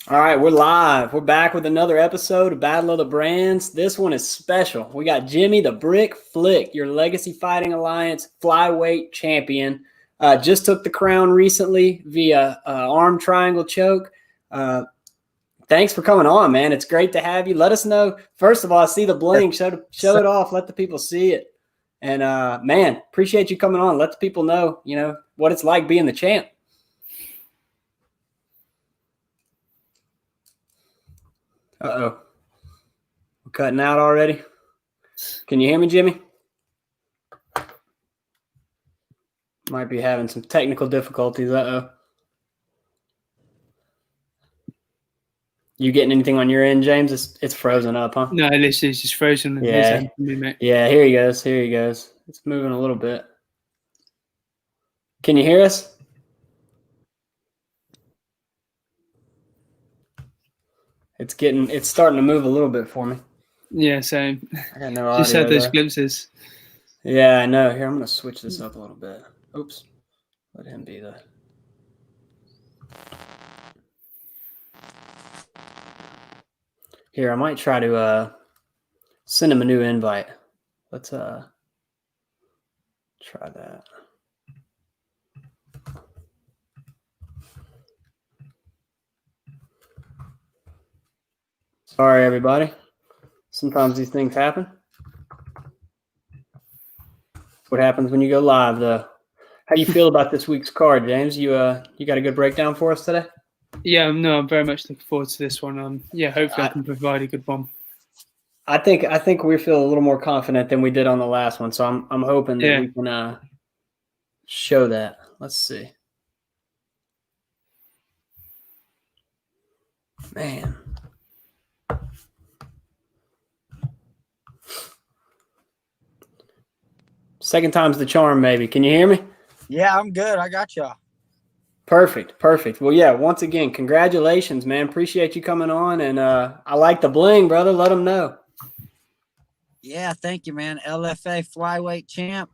All right, we're live. We're back with another episode of Battle of the Brands. This one is special. We got Jimmy the Brick Flick, your Legacy Fighting Alliance flyweight champion. Just took the crown recently via arm triangle choke. Thanks for coming on, man. It's great to have you. Let us know. First of all, I see the bling. Show it off. Let the people see it. And, man, appreciate you coming on. Let the people know, what it's like being the champ. Uh-oh. We're cutting out already. Can you hear me, Jimmy? Might be having some technical difficulties. Uh-oh. You getting anything on your end, James? It's frozen up, huh? No, literally it's just frozen. Yeah. Yeah, here he goes. Here he goes. It's moving a little bit. Can you hear us? It's starting to move a little bit for me. Yeah, same. I got no audio. Just had those glimpses. Yeah, I know. Here, I'm going to switch this up a little bit. Oops. Let him be the... Here, I might try to send him a new invite. Let's try that. Sorry, everybody. Sometimes these things happen. What happens when you go live, though? How do you feel about this week's card, James? You got a good breakdown for us today? Yeah, no, I'm very much looking forward to this one. Yeah, hopefully I can provide a good one. I think we feel a little more confident than we did on the last one, so I'm hoping that we can show that. Let's see. Man. Second time's the charm, maybe. Can you hear me? Yeah, I'm good. I got y'all. Perfect. Well, yeah, once again, congratulations, man. Appreciate you coming on, and I like the bling, brother. Let them know. Yeah, thank you, man. LFA Flyweight CHAMP.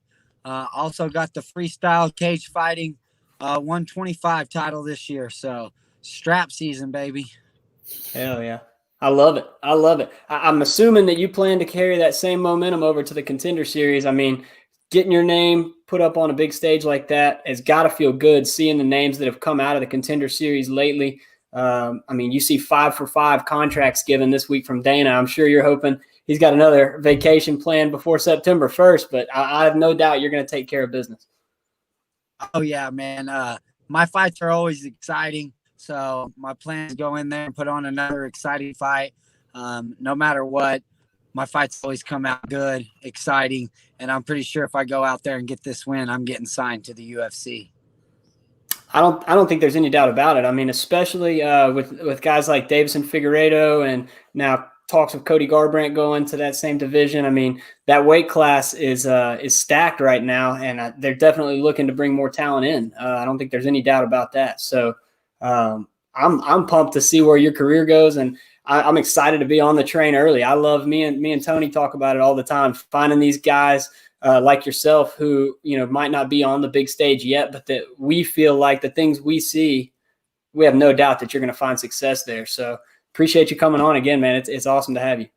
Also got the freestyle cage fighting 125 title this year. So strap season, baby. Hell yeah. I love it. I'm assuming that you plan to carry that same momentum over to the Contender Series. I mean, getting your name put up on a big stage like that has got to feel good, seeing the names that have come out of the Contender Series lately. I mean, you see 5 for 5 contracts given this week from Dana. I'm sure you're hoping he's got another vacation planned before September 1st, but I have no doubt you're going to take care of business. Oh, yeah, man. My fights are always exciting. So my plan is to go in there and put on another exciting fight. No matter what, my fights always come out good, exciting. And I'm pretty sure if I go out there and get this win, I'm getting signed to the UFC. I don't think there's any doubt about it. I mean, especially with guys like Davison Figueiredo and now talks of Cody Garbrandt going to that same division. I mean, that weight class is stacked right now, and they're definitely looking to bring more talent in. I don't think there's any doubt about that. So I'm pumped to see where your career goes, and I'm excited to be on the train early. I love me and Tony talk about it all the time, finding these guys like yourself who, might not be on the big stage yet, but that we feel like the things we see, we have no doubt that you're going to find success there. So appreciate you coming on again, man. It's awesome to have you.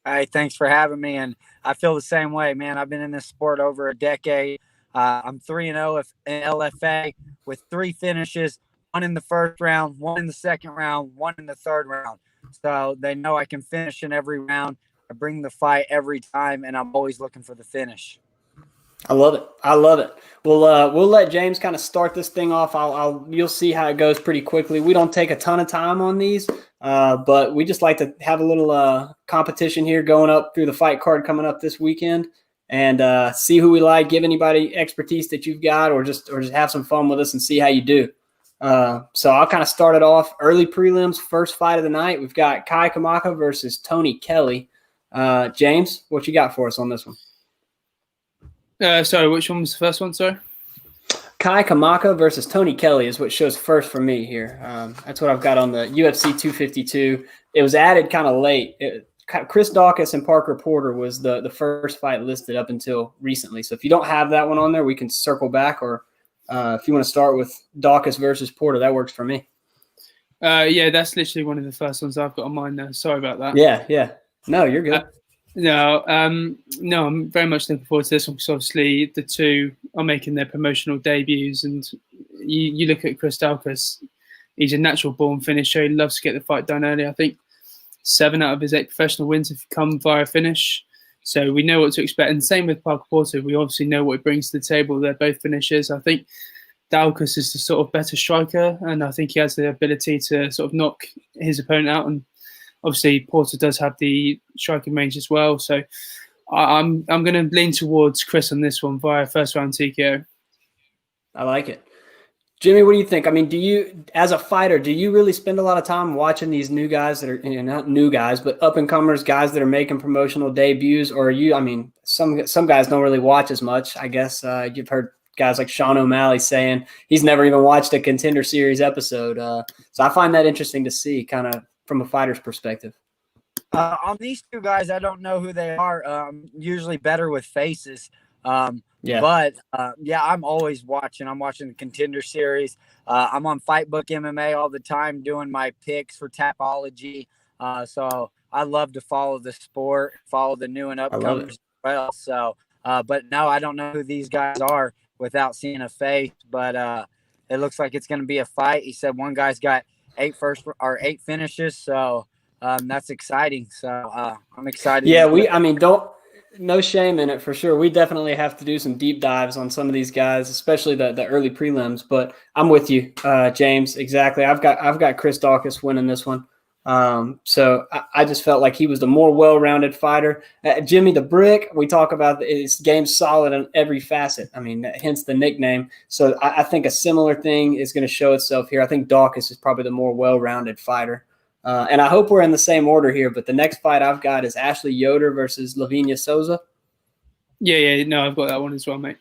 All right. Thanks for having me. And I feel the same way, man. I've been in this sport over a decade. I'm 3-0 in LFA with 3 finishes, 1 in the first round, 1 in the second round, 1 in the third round. So they know I can finish in every round. I bring the fight every time, and I'm always looking for the finish. I love it. We'll let James kind of start this thing off. You'll see how it goes pretty quickly. We don't take a ton of time on these, but we just like to have a little competition here going up through the fight card coming up this weekend, and see who we like. Give anybody expertise that you've got, or just have some fun with us and see how you do. So I'll kind of start it off. Early prelims, first fight of the night. We've got Kai Kamaka versus Tony Kelly. James, what you got for us on this one? Sorry, which one was the first one, sorry? Kai Kamaka versus Tony Kelly is what shows first for me here. That's what I've got on the UFC 252. It was added kind of late. Chris Dawkins and Parker Porter was the first fight listed up until recently. So if you don't have that one on there, we can circle back, or if you want to start with Dawkins versus Porter, that works for me. Yeah, that's literally one of the first ones I've got on mine now. Sorry about that. Yeah. No, you're good. No, I'm very much looking forward to this one because obviously the two are making their promotional debuts, and you look at Chris Daukaus, he's a natural born finisher. He loves to get the fight done early. I think 7 out of his 8 professional wins have come via finish. So we know what to expect. And same with Parker Porter. We obviously know what he brings to the table. They're both finishers. I think Daukaus is the sort of better striker, and I think he has the ability to sort of knock his opponent out. And obviously Porter does have the striking range as well. So I'm going to lean towards Chris on this one via first round TKO. I like it. Jimmy, what do you think? I mean, do you, as a fighter, do you really spend a lot of time watching these new guys that are, not new guys, but up-and-comers, guys that are making promotional debuts? Or are you, I mean, some guys don't really watch as much, I guess. You've heard guys like Sean O'Malley saying he's never even watched a Contender Series episode. So I find that interesting to see kind of from a fighter's perspective. On these two guys, I don't know who they are. Usually better with faces. But I'm always watching. I'm watching the Contender Series. I'm on Fightbook MMA all the time doing my picks for Tapology. So I love to follow the sport, follow the new and upcomers as well. So, but no, I don't know who these guys are without seeing a face. But it looks like it's going to be a fight. He said one guy's got 8 finishes. So that's exciting. So I'm excited. Yeah, no shame in it for sure. We definitely have to do some deep dives on some of these guys, especially the early prelims. But I'm with you, James. Exactly. I've got Chris Daukaus winning this one. So I just felt like he was the more well-rounded fighter. Jimmy the Brick, we talk about his game's solid in every facet. I mean, hence the nickname. So I think a similar thing is going to show itself here. I think Daukaus is probably the more well-rounded fighter. And I hope we're in the same order here, but the next fight I've got is Ashley Yoder versus Lavinia Souza. Yeah. No, I've got that one as well, mate.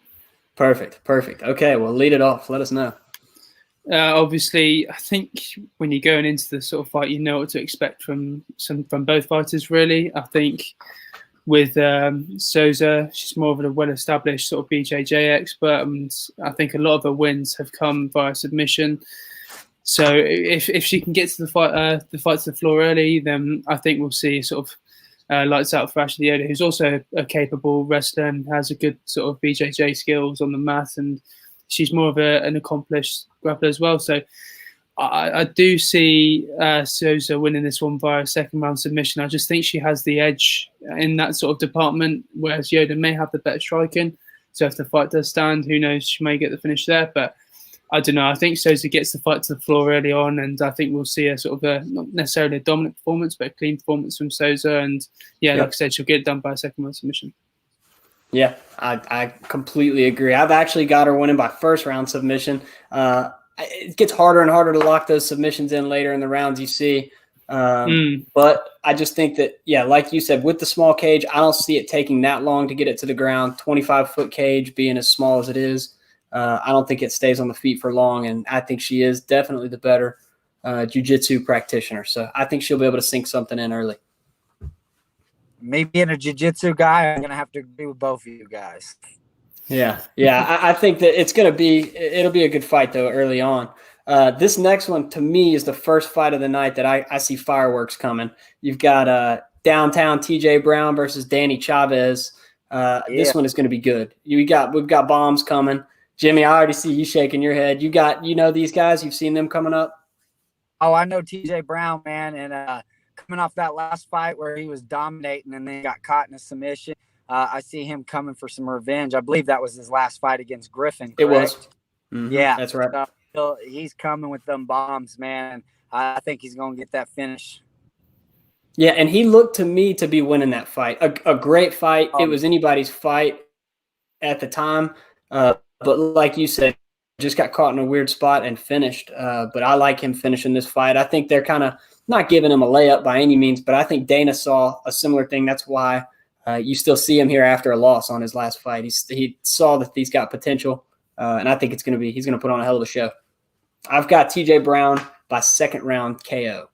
Perfect. Okay, well, lead it off. Let us know. Obviously, I think when you're going into the sort of fight, you know what to expect from both fighters, really. I think with Souza, she's more of a well-established sort of BJJ expert, and I think a lot of her wins have come via submission. So if she can get to the fight to the floor early, then I think we'll see sort of lights out for Ashley Yoder, who's also a capable wrestler and has a good sort of BJJ skills on the mat, and she's more of an accomplished grappler as well. So I do see Souza winning this one via a second round submission. I just think she has the edge in that sort of department, whereas Yoder may have the better striking. So if the fight does stand, who knows, she may get the finish there. But I don't know. I think Souza gets the fight to the floor early on, and I think we'll see a sort of not necessarily a dominant performance, but a clean performance from Souza. And like I said, she'll get it done by a second round submission. Yeah, I completely agree. I've actually got her winning by first round submission. It gets harder and harder to lock those submissions in later in the rounds, you see. But I just think that, like you said, with the small cage, I don't see it taking that long to get it to the ground. 25-foot cage being as small as it is. I don't think it stays on the feet for long, and I think she is definitely the better jiu-jitsu practitioner. So I think she'll be able to sink something in early. Me being a jiu-jitsu guy, I'm going to have to agree with both of you guys. Yeah. I think that it'll be a good fight, though, early on. This next one, to me, is the first fight of the night that I see fireworks coming. You've got downtown TJ Brown versus Danny Chavez. This one is going to be good. We've got bombs coming. Jimmy, I already see you shaking your head. You know these guys? You've seen them coming up? Oh, I know TJ Brown, man. And coming off that last fight where he was dominating and then got caught in a submission, I see him coming for some revenge. I believe that was his last fight against Griffin, correct? It was. Mm-hmm. Yeah. That's right. So he's coming with them bombs, man. I think he's going to get that finish. Yeah, and he looked to me to be winning that fight. A great fight. It was anybody's fight at the time. But like you said, just got caught in a weird spot and finished. But I like him finishing this fight. I think they're kind of not giving him a layup by any means, but I think Dana saw a similar thing. That's why you still see him here after a loss on his last fight. He saw that he's got potential, and I think he's going to put on a hell of a show. I've got TJ Brown by second round KO.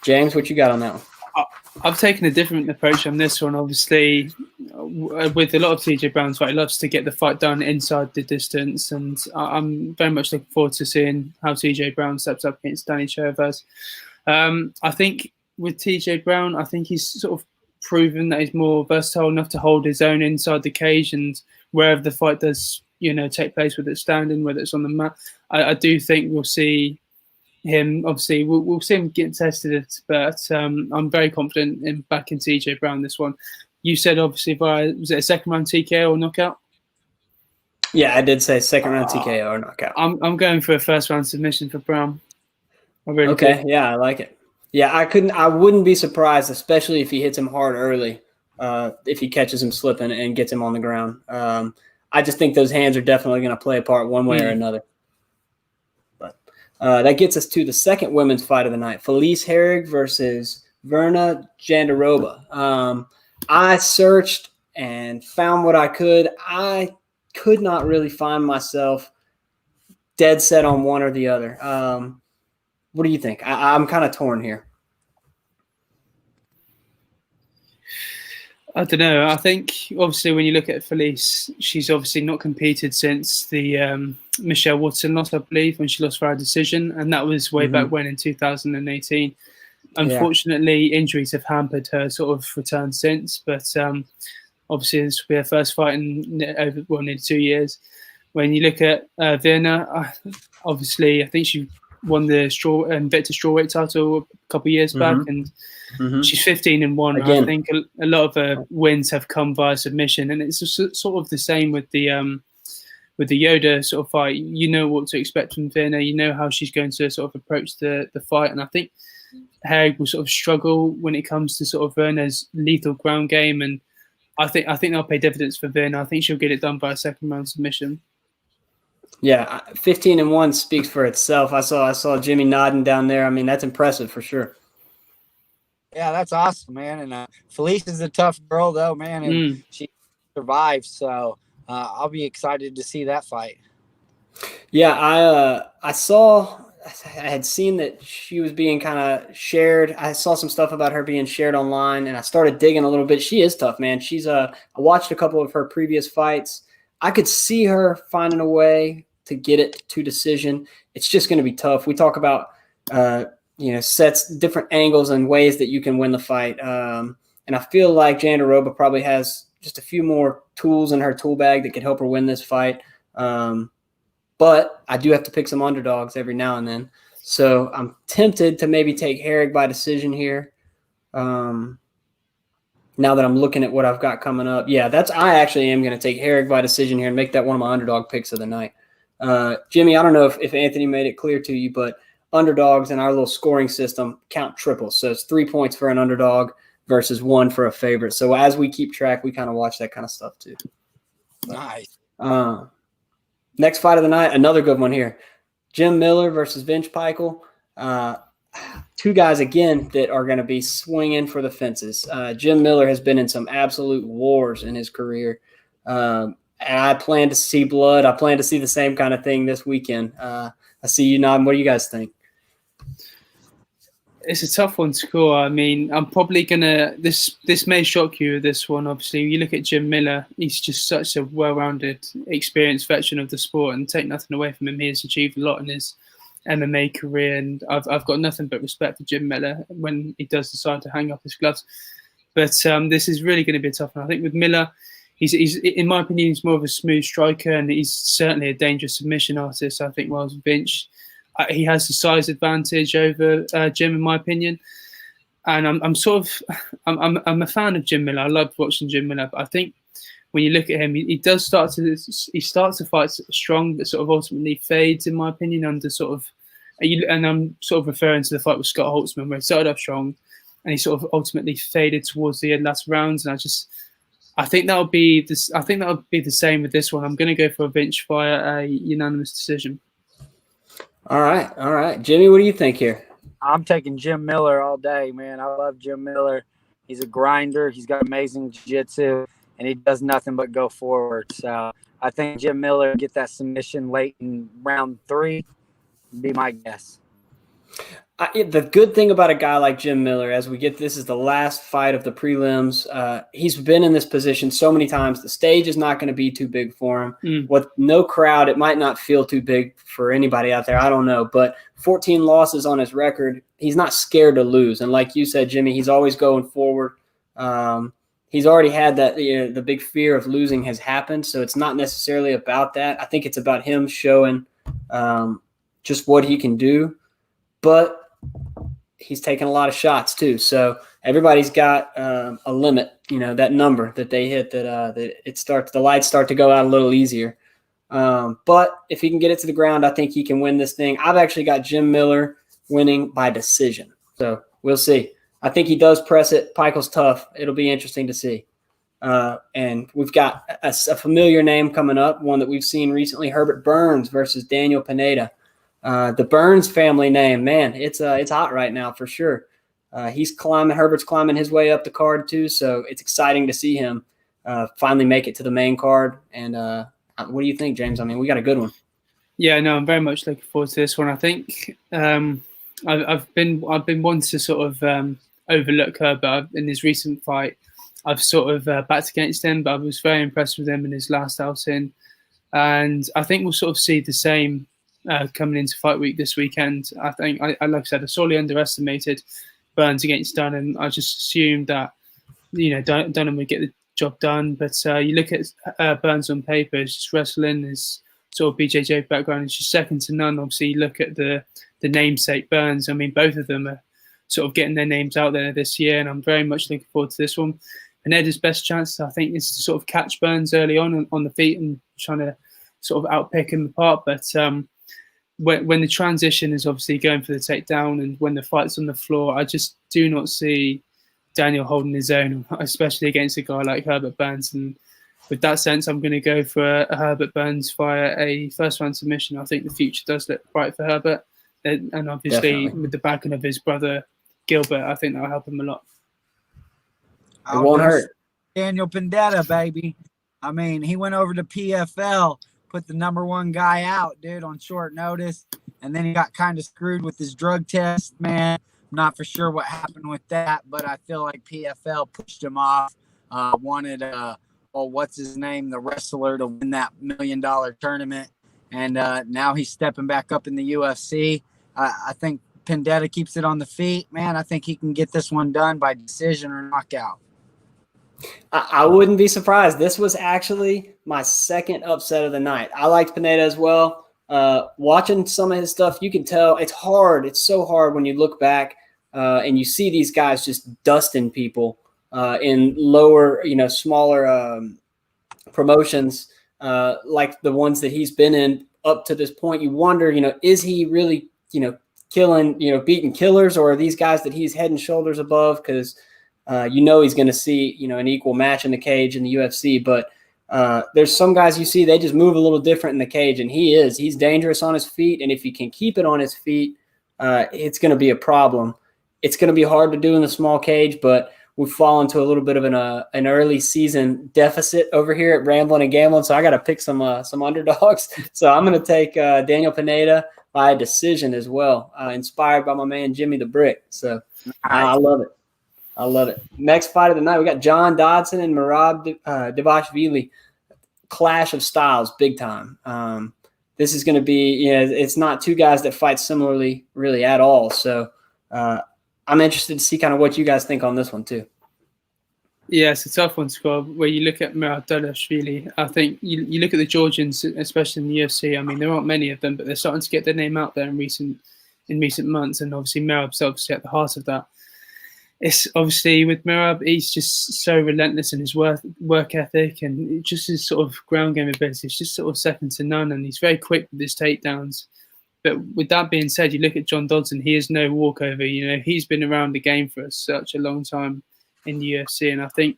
James, what you got on that one? I've taken a different approach on this one. Obviously, with a lot of TJ Brown's fight, he loves to get the fight done inside the distance, and I'm very much looking forward to seeing how TJ Brown steps up against Danny Chavez. I think with TJ Brown, I think he's sort of proven that he's more versatile enough to hold his own inside the cage, and wherever the fight does, take place, whether it's standing, whether it's on the mat, I do think we'll see him. Obviously, we'll see him getting tested, but I'm very confident in backing TJ Brown this one. You said obviously was it a second round TKO or knockout? Yeah, I did say second round TKO or knockout. I'm going for a first round submission for Brown. I really okay, do. Yeah, I like it. Yeah, I wouldn't be surprised, especially if he hits him hard early, if he catches him slipping and gets him on the ground. I just think those hands are definitely going to play a part one way or another. But that gets us to the second women's fight of the night, Felice Herrig versus Virna Jandiroba. I searched and found what I could. I could not really find myself dead set on one or the other. What do you think? I'm kind of torn here. I don't know. I think obviously when you look at Felice, she's obviously not competed since the Michelle Watson loss, I believe, when she lost via decision, and that was way back when in 2018. Unfortunately, injuries have hampered her sort of return since, but obviously this will be her first fight in nearly 2 years. When you look at Virna, obviously I think she won the Invicta strawweight title a couple of years back, and she's 15-1. Again. I think a lot of her wins have come via submission, and it's sort of the same with the Yoda sort of fight. You know what to expect from Virna. You know how she's going to sort of approach the fight, and I think Herrig will sort of struggle when it comes to sort of Virna's lethal ground game, and I think they'll pay dividends for Virna. I think she'll get it done by a second round submission. Yeah, 15-1 speaks for itself. I saw Jimmy nodding down there. I mean, that's impressive for sure. Yeah, that's awesome, man. And Felice is a tough girl, though, man, and she survived. So I'll be excited to see that fight. Yeah, I had seen that she was being kind of shared. I saw some stuff about her being shared online, and I started digging a little bit. She is tough, man. I watched a couple of her previous fights. I could see her finding a to get it to decision. It's just going to be tough. We talk about, sets, different angles and ways that you can win the fight. And I feel like Jandiroba probably has just a few more tools in her tool bag that could help her win this fight. But I do have to pick some underdogs every now and then. So I'm tempted to maybe take Herrig by decision here. Now that I'm looking at what I've got coming up. Yeah, I actually am going to take Herrig by decision here and make that one of my underdog picks of the night. Jimmy, I don't know if Anthony made it clear to you, but underdogs in our little scoring system count triples. So it's 3 points for an underdog versus 1 for a favorite. So as we keep track, we kind of watch that kind of stuff too. Nice. Next fight of the night, another good one here. Jim Miller versus Vince Pichel. Two guys, again, that are going to be swinging for the fences. Jim Miller has been in some absolute wars in his career. And I plan to see blood. I plan to see the same kind of thing this weekend. I see you nodding. What do you guys think? It's a tough one to call. I mean, I'm probably going to – this may shock you, this one. Obviously, you look at Jim Miller, he's just such a well-rounded, experienced veteran of the sport, and take nothing away from him. He has achieved a lot in his MMA career, and I've got nothing but respect for Jim Miller when he does decide to hang up his gloves. But this is really going to be a tough one. I think with Miller, he's in my opinion, he's more of a smooth striker, and he's certainly a dangerous submission artist. I think, whilst Vince, he has the size advantage over Jim, in my opinion. And I'm a fan of Jim Miller. I love watching Jim Miller, but I think when you look at him, he starts to fight strong, but sort of ultimately fades, in my opinion, under sort of. And I'm sort of referring to the fight with Scott Holtzman, where he started off strong, and he sort of ultimately faded towards the last rounds. And I think that'll be this. I think that'll be the same with this one. I'm going to go for a Vince via a unanimous decision. All right, Jimmy, what do you think here? I'm taking Jim Miller all day, man. I love Jim Miller. He's a grinder. He's got amazing jiu-jitsu, and he does nothing but go forward. So I think Jim Miller get that submission late in round 3. Be my guess. The good thing about a guy like Jim Miller, as we get, this is the last fight of the prelims. He's been in this position so many times. The stage is not going to be too big for him. With no crowd, it might not feel too big for anybody out there. I don't know. But 14 losses on his record, he's not scared to lose. And like you said, Jimmy, he's always going forward. He's already had that, the big fear of losing has happened. So it's not necessarily about that. I think it's about him showing just what he can do. But he's taken a lot of shots too. So everybody's got a limit, that number that they hit, that the lights start to go out a little easier. But if he can get it to the ground, I think he can win this thing. I've actually got Jim Miller winning by decision. So we'll see. I think he does press it. Pikel's tough. It'll be interesting to see. And we've got a familiar name coming up, one that we've seen recently, Herbert Burns versus Daniel Pineda. The Burns family name, man, it's hot right now for sure. Herbert's climbing his way up the card too, so it's exciting to see him finally make it to the main card. And what do you think, James? I mean, we got a good one. Yeah, no, I'm very much looking forward to this one. I think I've been one to sort of overlook Herbert in his recent fight. I've sort of backed against him, but I was very impressed with him in his last outing, and I think we'll sort of see the same coming into fight week this weekend. I think, like I said, I sorely underestimated Burns against Dunham. I just assumed that, Dunham would get the job done. But you look at Burns on paper, it's just wrestling, his sort of BJJ background is just second to none. Obviously, you look at the namesake Burns. I mean, both of them are sort of getting their names out there this year, and I'm very much looking forward to this one. Pineda's best chance, I think, is to sort of catch Burns early on the feet and trying to sort of outpick him apart. But when the transition is obviously going for the takedown and when the fight's on the floor, I just do not see Daniel holding his own, especially against a guy like Herbert Burns. And with that sense, I'm going to go for a Herbert Burns via a first-round submission. I think the future does look bright for Herbert. And obviously, Definitely. with the backing of his brother, Gilbert, I think that'll help him a lot. It won't hurt. Daniel Pineda, baby. I mean, he went over to PFL, put the #1 guy out, dude, on short notice. And then he got kind of screwed with his drug test, man. I'm not for sure what happened with that, but I feel like PFL pushed him off. Wanted, what's his name, the wrestler, to win that $1 million tournament. And now he's stepping back up in the UFC. I think Pineda keeps it on the feet. Man, I think he can get this one done by decision or knockout. I wouldn't be surprised. This was actually my second upset of the night. I liked Pineda as well. Watching some of his stuff, you can tell it's hard. It's so hard when you look back and you see these guys just dusting people in lower, smaller promotions like the ones that he's been in up to this point. You wonder, is he really, killing, beating killers, or are these guys that he's head and shoulders above? Because he's going to see, an equal match in the cage in the UFC. But there's some guys you see, they just move a little different in the cage, and he's dangerous on his feet. And if he can keep it on his feet, it's going to be a problem. It's going to be hard to do in the small cage, but we've fallen to a little bit of an early season deficit over here at Ramblin' and Gambling. So I got to pick some underdogs. So I'm going to take Daniel Pineda by a decision as well, inspired by my man Jimmy the Brick. So I love it. I love it. Next fight of the night, we got John Dodson and Merab Dvalishvili. Clash of styles, big time. This is going to be, it's not two guys that fight similarly really at all. So I'm interested to see kind of what you guys think on this one too. Yeah, it's a tough one to score. Where you look at Merab Dvalishvili, I think you look at the Georgians, especially in the UFC. I mean, there aren't many of them, but they're starting to get their name out there in recent months. And obviously, Merab's obviously at the heart of that. It's obviously with Merab, he's just so relentless in his work ethic, and just his sort of ground game ability is just sort of second to none. And he's very quick with his takedowns. But with that being said, you look at John Dodson, he is no walkover. He's been around the game for such a long time in the UFC, and I think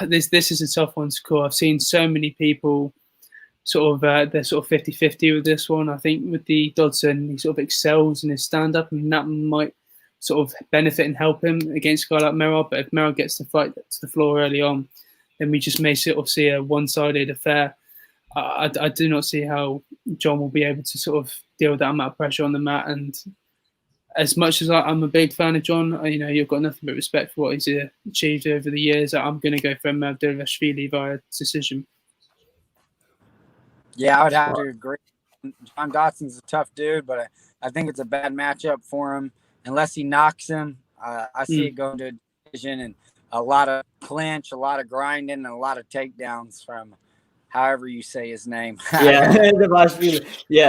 this is a tough one to call. I've seen so many people sort of they're sort of 50-50 with this one. I think with the Dodson, he sort of excels in his stand-up, and that might sort of benefit and help him against a guy like Merab. But if Merab gets the fight to the floor early on, then we just may sort of see a one-sided affair. I do not see how John will be able to sort of deal with that amount of pressure on the mat and as much as I'm a big fan of John, you know, you've got nothing but respect for what he's achieved over the years. I'm going to go for Dvalishvili via decision. Yeah, I would have to agree. John Dotson's a tough dude, but I think it's a bad matchup for him. Unless he knocks him, I see it going to a decision and a lot of clinch, a lot of grinding, and a lot of takedowns from however you say his name. Yeah,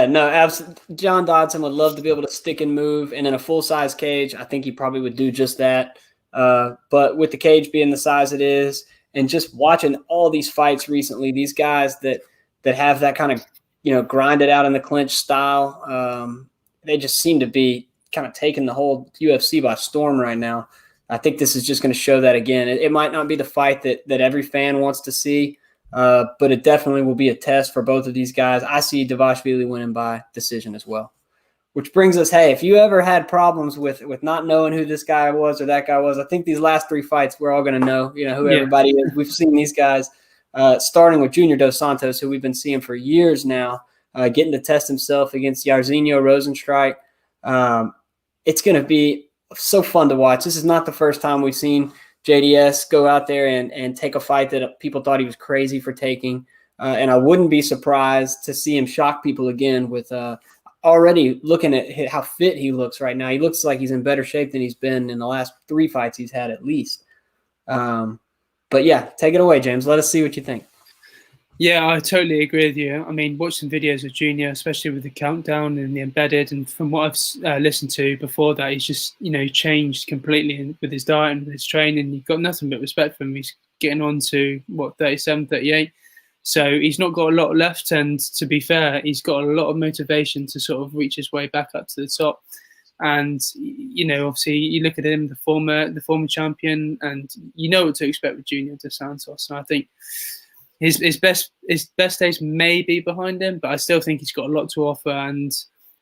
no, absolutely. John Dodson would love to be able to stick and move, and in a full-size cage, I think he probably would do just that. But with the cage being the size it is, and just watching all these fights recently, these guys that have that kind of, you know, grind it out in the clinch style, they just seem to be kind of taking the whole UFC by storm right now. I think this is just going to show that again. It might not be the fight that every fan wants to see, but it definitely will be a test for both of these guys. I see Dvalishvili winning by decision as well. Which brings us, hey, if you ever had problems with not knowing who this guy was or that guy was, I think these last three fights we're all going to know, you know, who everybody is. We've seen these guys, starting with Junior Dos Santos, who we've been seeing for years now, getting to test himself against Jairzinho Rozenstruik. It's going to be so fun to watch. This is not the first time we've seen JDS go out there and take a fight that people thought he was crazy for taking. And I wouldn't be surprised to see him shock people again with already looking at how fit he looks right now. He looks like he's in better shape than he's been in the last three fights he's had at least. But yeah, take it away, James. Let us see what you think. Yeah, I totally agree with you. I mean, watch some videos of Junior, especially with the countdown and the embedded. And from what I've listened to before that, he's just, you know, changed completely with his diet and his training. You've got nothing but respect for him. He's getting on to, 37, 38. So he's not got a lot left. And to be fair, he's got a lot of motivation to sort of reach his way back up to the top. And, you know, obviously you look at him, the former champion, and you know what to expect with Junior Dos Santos. And I think his best days may be behind him, but I still think he's got a lot to offer. And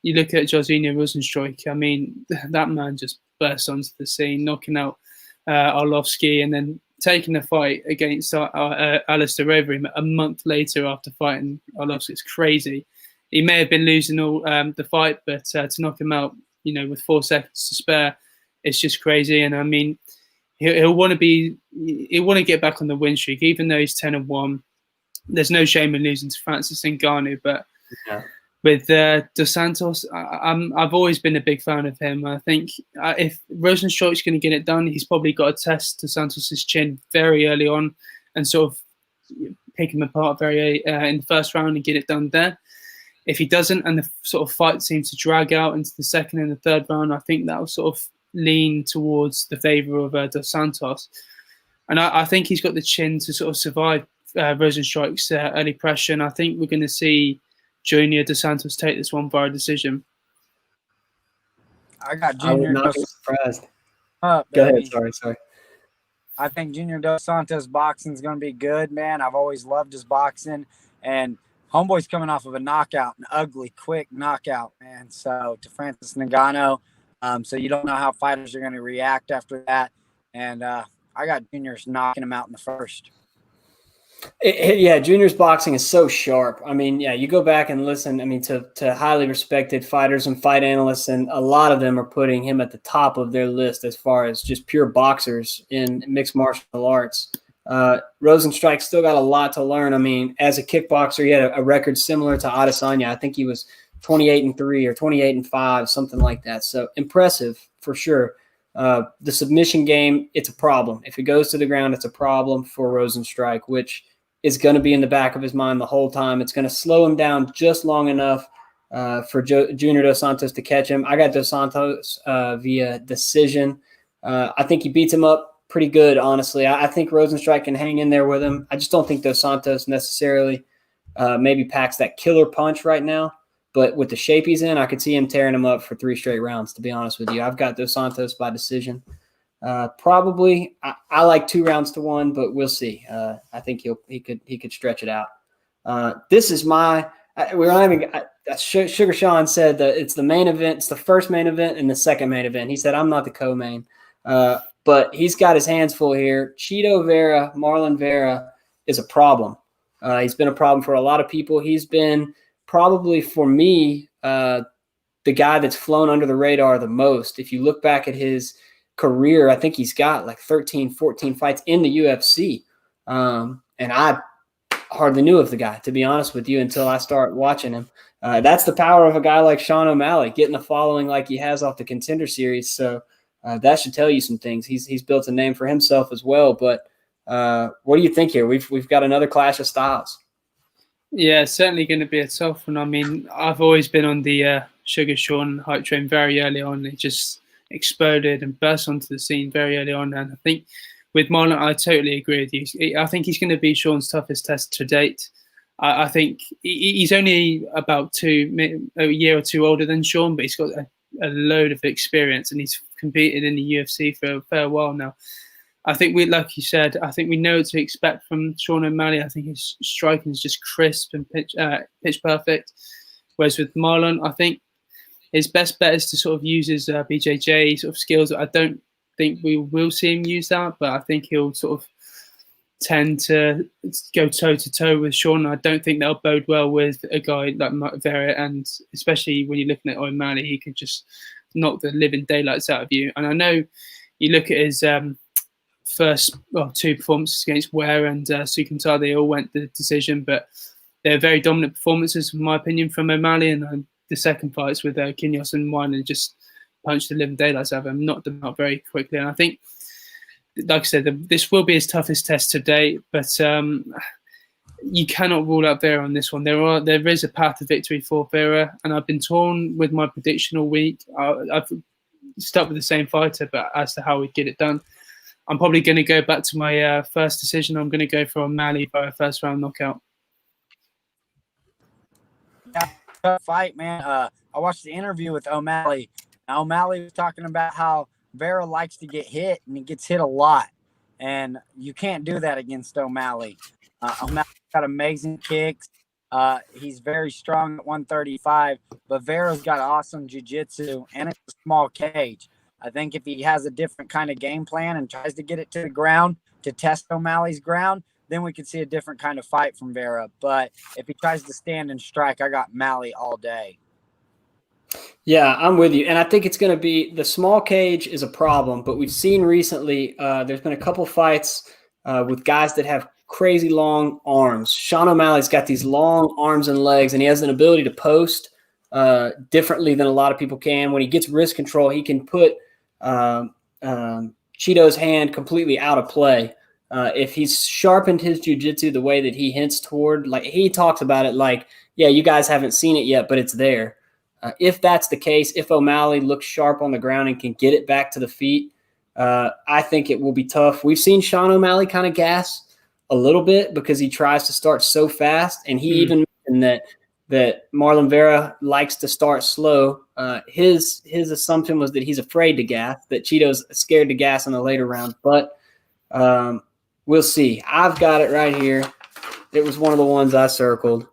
you look at Jairzinho Rozenstruik, I mean, that man just burst onto the scene, knocking out Arlovski and then taking the fight against Alistair Overeem a month later after fighting Arlovski. It's crazy. He may have been losing all the fight, but to knock him out, you know, with 4 seconds to spare, it's just crazy. And I mean, he'll want to get back on the win streak, even though he's 10-1. There's no shame in losing to Francis Ngannou, but with Dos Santos, I've always been a big fan of him. I think if Rozenstruik's going to get it done, he's probably got to test Dos Santos's chin very early on and sort of pick him apart very in the first round and get it done there. If he doesn't, and the sort of fight seems to drag out into the second and the third round, I think that will sort of lean towards the favour of Dos Santos. And I think he's got the chin to sort of survive Rozenstruik's early pressure. And I think we're going to see Junior Dos Santos take this one via decision. I got Junior. I would not be surprised. Go ahead. Sorry. I think Junior Dos Santos boxing is going to be good, man. I've always loved his boxing. And homeboy's coming off of a knockout, an ugly, quick knockout, man. So to Francis Ngannou. So you don't know how fighters are going to react after that. And I got Junior's knocking him out in the first. Yeah, Junior's boxing is so sharp. I mean, yeah, you go back and listen, I mean, to highly respected fighters and fight analysts, and a lot of them are putting him at the top of their list as far as just pure boxers in mixed martial arts. Rozenstruik still got a lot to learn. I mean, as a kickboxer, he had a record similar to Adesanya. I think he was 28-3 or 28-5, something like that. So impressive for sure. The submission game, it's a problem. If it goes to the ground, it's a problem for Rozenstruik, which is going to be in the back of his mind the whole time. It's going to slow him down just long enough for Junior Dos Santos to catch him. I got Dos Santos via decision. I think he beats him up pretty good, honestly. I think Rozenstruik can hang in there with him. I just don't think Dos Santos necessarily maybe packs that killer punch right now. But with the shape he's in, I could see him tearing him up for 3 straight rounds, to be honest with you. I've got Dos Santos by decision. Probably, I like 2 rounds to 1, but we'll see. I think he could stretch it out. This is my we're not even. Sugar Sean said that it's the main event. It's the first main event and the second main event. He said I'm not the co-main, but he's got his hands full here. Cheeto Vera, Marlon Vera is a problem. He's been a problem for a lot of people. He's been probably for me the guy that's flown under the radar the most. If you look back at his career, I think he's got like 13, 14 fights in the UFC. And I hardly knew of the guy, to be honest with you, until I start watching him. That's the power of a guy like Sean O'Malley, getting a following like he has off the Contender Series. So that should tell you some things. He's built a name for himself as well. But what do you think here? We've got another clash of styles. Yeah, certainly going to be a tough one. I mean, I've always been on the Sugar Sean hype train very early on. It just exploded and burst onto the scene very early on. And I think with Marlon, I totally agree with you. I think he's going to be Sean's toughest test to date. I think he's only about a year or two older than Sean, but he's got a load of experience and he's competed in the UFC for a fair while now. I think like you said, I think we know what to expect from Sean O'Malley. I think his striking is just crisp and pitch perfect. Whereas with Marlon, I think his best bet is to sort of use his BJJ sort of skills. I don't think we will see him use that, but I think he'll sort of tend to go toe-to-toe with Sean. I don't think that'll bode well with a guy like Vera, and especially when you're looking at O'Malley, he could just knock the living daylights out of you. And I know you look at his first two performances against Ware and Sukumtar, they all went the decision, but they're very dominant performances, in my opinion, from O'Malley. And the second fights with Quinhos and Wineland just punched the living daylights out of him, knocked them out very quickly. And I think, like I said, this will be his toughest test to date, but you cannot rule out Vera on this one. There is a path to victory for Vera, and I've been torn with my prediction all week. I've stuck with the same fighter, but as to how we get it done, I'm probably going to go back to my first decision. I'm going to go for O'Malley by a first round knockout. Yeah, tough fight, man. I watched the interview with O'Malley. O'Malley was talking about how Vera likes to get hit, and he gets hit a lot. And you can't do that against O'Malley. O'Malley's got amazing kicks. He's very strong at 135, but Vera's got awesome jiu-jitsu, and it's a small cage. I think if he has a different kind of game plan and tries to get it to the ground to test O'Malley's ground, then we could see a different kind of fight from Vera. But if he tries to stand and strike, I got Malley all day. Yeah, I'm with you. And I think it's going to be the small cage is a problem, but we've seen recently there's been a couple fights with guys that have crazy long arms. Sean O'Malley's got these long arms and legs, and he has an ability to post differently than a lot of people can. When he gets wrist control, he can put Cheeto's hand completely out of play. If he's sharpened his jiu-jitsu the way that he hints toward, like he talks about it like, yeah, you guys haven't seen it yet, but it's there. If that's the case, if O'Malley looks sharp on the ground and can get it back to the feet, I think it will be tough. We've seen Sean O'Malley kind of gas a little bit because he tries to start so fast, and he even mentioned that Marlon Vera likes to start slow. His assumption was that he's afraid to gas, that Cheeto's scared to gas in the later rounds. But we'll see. I've got it right here. It was one of the ones I circled.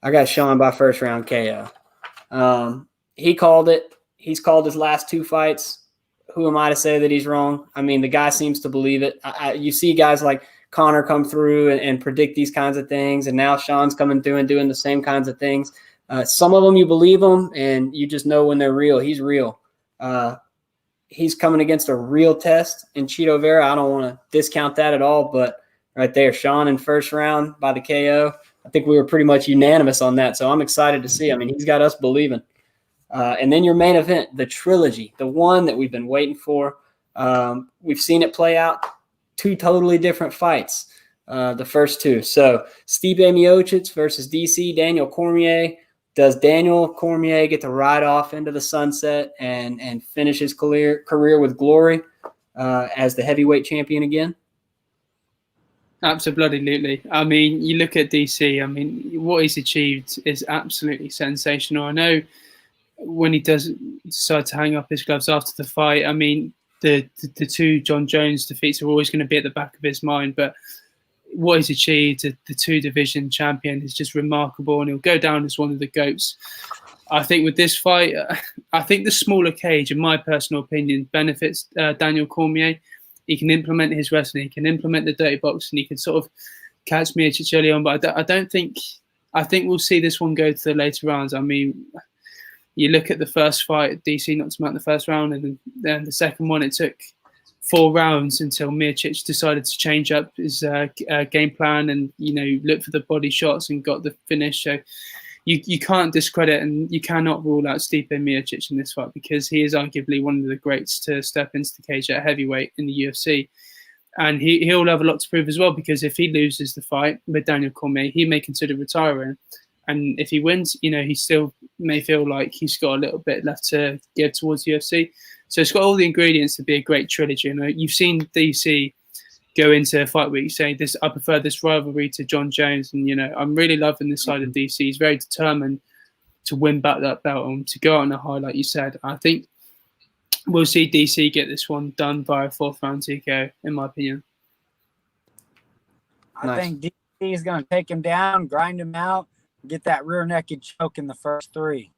I got Sean by first round KO. He called it. He's called his last two fights. Who am I to say that he's wrong? I mean, the guy seems to believe it. You see guys like Connor come through and predict these kinds of things, and now Sean's coming through and doing the same kinds of things. Some of them you believe them, and you just know when they're real. He's real. He's coming against a real test in Cheeto Vera. I don't want to discount that at all, but right there, Sean in first round by the KO. I think we were pretty much unanimous on that, so I'm excited to see. I mean, he's got us believing. And then your main event, the trilogy, the one that we've been waiting for. We've seen it play out. Two totally different fights, the first two. So Stipe Miocic versus DC, Daniel Cormier. Does Daniel Cormier get to ride off into the sunset and finish his career with glory as the heavyweight champion again? Absolutely. I mean, you look at DC, I mean, what he's achieved is absolutely sensational. I know when he does decide to hang up his gloves after the fight, I mean, the two John Jones defeats are always going to be at the back of his mind, but what he's achieved, the two-division champion, is just remarkable, and he'll go down as one of the GOATs. I think with this fight, I think the smaller cage, in my personal opinion, benefits Daniel Cormier. He can implement his wrestling, he can implement the dirty boxing, he can sort of catch Miocic early on, but I don't think – I think we'll see this one go to the later rounds. I mean, you look at the first fight, DC knocked him out in the first round, and then the second one, it took 4 rounds until Miocic decided to change up his game plan and, look for the body shots and got the finish. So you can't discredit and you cannot rule out Stipe Miocic in this fight, because he is arguably one of the greats to step into the cage at heavyweight in the UFC. And he'll have a lot to prove as well, because if he loses the fight with Daniel Cormier, he may consider retiring. And if he wins, he still may feel like he's got a little bit left to give towards UFC. So it's got all the ingredients to be a great trilogy. You've seen DC go into Fight Week saying, I prefer this rivalry to John Jones. And, I'm really loving this side of DC. He's very determined to win back that belt and to go out on a high, like you said. I think we'll see DC get this one done by a 4th round TKO, in my opinion. I think DC is going to take him down, grind him out, get that rear naked choke in the first 3.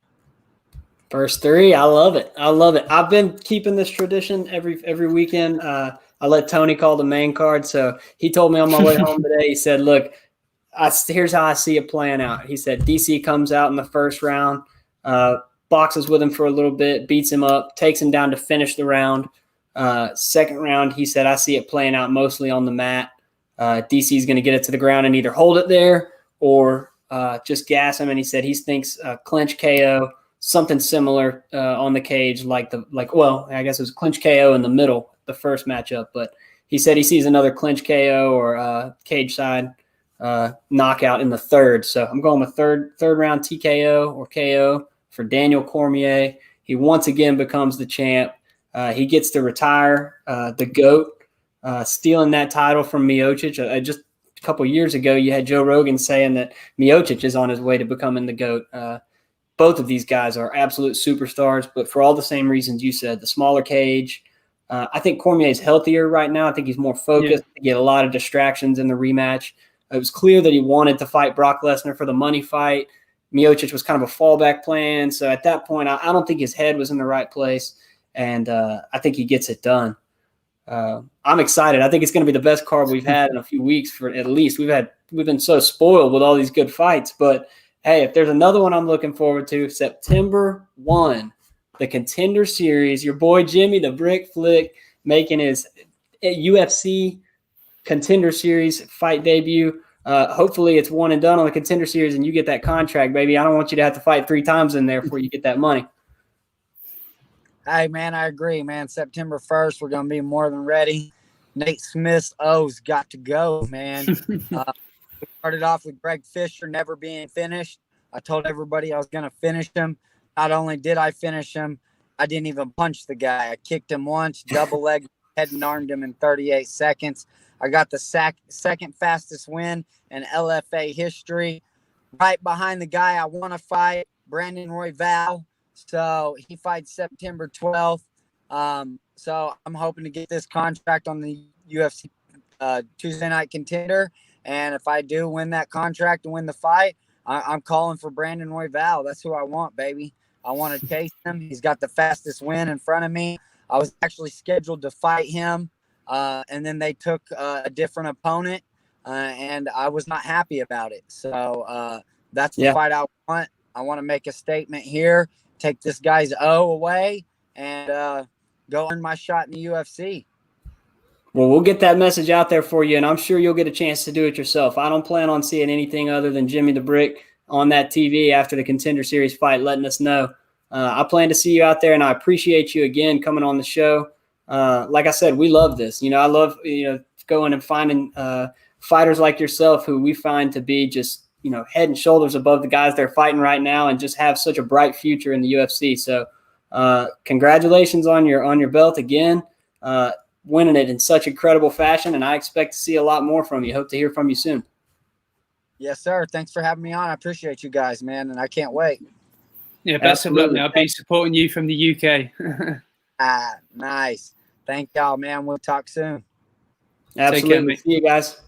First 3, I love it. I've been keeping this tradition every weekend. I let Tony call the main card, so he told me on my way home today. He said, "Look, here's how I see it playing out." He said DC comes out in the first round, boxes with him for a little bit, beats him up, takes him down to finish the round. Second round, he said, I see it playing out mostly on the mat. DC is going to get it to the ground and either hold it there or just gas him. And he said he thinks clinch KO, something similar on the cage, I guess it was clinch KO in the middle, the first matchup. But he said he sees another clinch KO or cage side knockout in the third. So I'm going with third round TKO or KO for Daniel Cormier. He once again becomes the champ. He gets to retire the GOAT, stealing that title from Miocic. Just a couple years ago, you had Joe Rogan saying that Miocic is on his way to becoming the GOAT. Both of these guys are absolute superstars, but for all the same reasons you said, the smaller cage. I think Cormier is healthier right now. I think he's more focused. He get a lot of distractions in the rematch. It was clear that he wanted to fight Brock Lesnar for the money fight. Miocic was kind of a fallback plan. So at that point, I don't think his head was in the right place. And I think he gets it done. I'm excited. I think it's going to be the best card we've had in a few weeks. For at least we've been so spoiled with all these good fights. But hey, if there's another one I'm looking forward to, September 1, the Contender Series. Your boy Jimmy the Brick Flick making his UFC Contender Series fight debut. Hopefully it's one and done on the Contender Series and you get that contract, baby. I don't want you to have to fight 3 times in there before you get that money. Hey, man, I agree, man. September 1st, we're going to be more than ready. Nate Smith's O's got to go, man. We started off with Greg Fisher never being finished. I told everybody I was going to finish him. Not only did I finish him, I didn't even punch the guy. I kicked him once, double leg, head and armed him in 38 seconds. I got the second fastest win in LFA history. Right behind the guy I want to fight, Brandon Royval. So he fights September 12th. So I'm hoping to get this contract on the UFC Tuesday Night Contender. And if I do win that contract and win the fight, I'm calling for Brandon Royval. That's who I want, baby. I want to chase him. He's got the fastest win in front of me. I was actually scheduled to fight him. And then they took a different opponent. And I was not happy about it. So that's the fight I want. I want to make a statement here. Take this guy's O away and go earn my shot in the UFC. Well, we'll get that message out there for you, and I'm sure you'll get a chance to do it yourself. I don't plan on seeing anything other than Jimmy the Brick on that TV after the Contender Series fight, letting us know. I plan to see you out there, and I appreciate you again coming on the show. Like I said, we love this. I love going and finding fighters like yourself who we find to be just head and shoulders above the guys they're fighting right now, and just have such a bright future in the UFC. So, congratulations on your belt again. Winning it in such incredible fashion, and I expect to see a lot more from you. Hope to hear from you soon. Yes, sir. Thanks for having me on. I appreciate you guys, man, and I can't wait. Yeah, best of luck, man. I'll be supporting you from the UK. Nice. Thank y'all, man. We'll talk soon. Absolutely. See you guys.